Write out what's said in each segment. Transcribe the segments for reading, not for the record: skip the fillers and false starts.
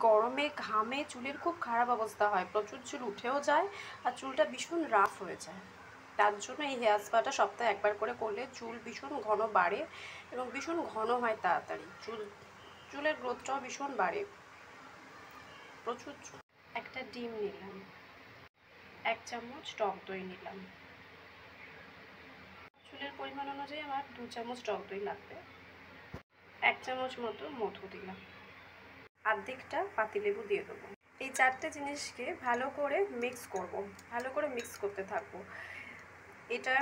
গরমে ঘামে চুলের খুব খারাপ অবস্থা হয়, প্রচুর চুল উঠেও যায় আর চুলটা ভীষণ রাফ হয়ে যায়। তার জন্য এই হেয়ার স্পাটা সপ্তাহে একবার করে করলে চুল ভীষণ ঘন বাড়ে এবং ভীষণ ঘন হয় তাড়াতাড়ি, চুলের গ্রোথটাও ভীষণ বাড়ে। প্রচুর একটা ডিম নিলাম, 1 চামচ টক দই নিলাম, চুলের পরিমাণ অনুযায়ী আমার 2 চামচ টক দই লাগবে, 1 চামচ মতো মধু দিলাম, অর্ধেকটা পাতিলেবু দিয়ে দেবো। এই 4টে জিনিসকে ভালো করে মিক্স করব, ভালো করে মিক্স করতে থাকবো। এটা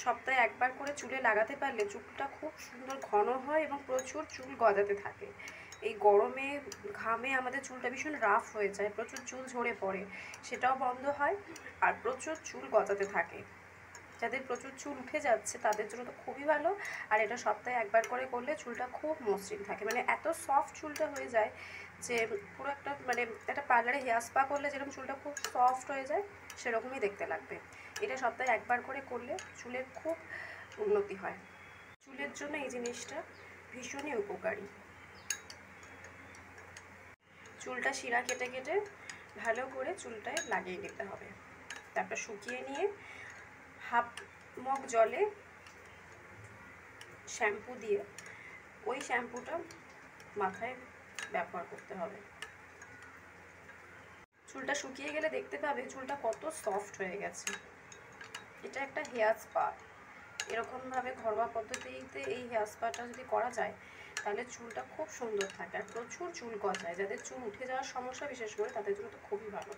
সপ্তাহে একবার করে চুলে লাগাতে পারলে চুলটা খুব সুন্দর ঘন হয় এবং প্রচুর চুল গজাতে থাকে। এই গরমে ঘামে আমাদের চুলটা ভীষণ রাফ হয়ে যায়, প্রচুর চুল ঝরে পড়ে, সেটাও বন্ধ হয় আর প্রচুর চুল গজাতে থাকে। যাদের প্রচুর চুল উঠে যাচ্ছে তাদের জন্য তো খুবই ভালো। আর এটা সপ্তাহে একবার করে করলে চুলটা খুব মসৃণ থাকে, মানে এত সফট চুলটা হয়ে যায় যে পুরো একটা একটা পার্লারে হেয়ার স্পা করলে যেরকম চুলটা খুব সফট হয়ে যায় সেরকমই দেখতে লাগবে। এটা সপ্তাহে একবার করে করলে চুলের খুব উন্নতি হয়। চুলের জন্য এই জিনিসটা ভীষণই উপকারী। চুলটা শিরা কেটে কেটে ভালো করে চুলটায় লাগিয়ে নিতে হবে, তারপর শুকিয়ে নিয়ে হাফ মগ জলে শ্যাম্পু দিয়ে ওই শ্যাম্পুটা মাথায় ব্যবহার করতে হবে। চুলটা শুকিয়ে গেলে দেখতে পাবে চুলটা কত সফট হয়ে গেছে। এটা একটা হেয়ার স্পা, এরকমভাবে ঘরোয়া পদ্ধতিতে এই হেয়ার স্পাটা যদি করা যায় তাহলে চুলটা খুব সুন্দর থাকে আর প্রচুর চুল গজায়। যাদের চুল উঠে যাওয়ার সমস্যা বিশেষ করে তাদের জন্য তো খুবই ভালো।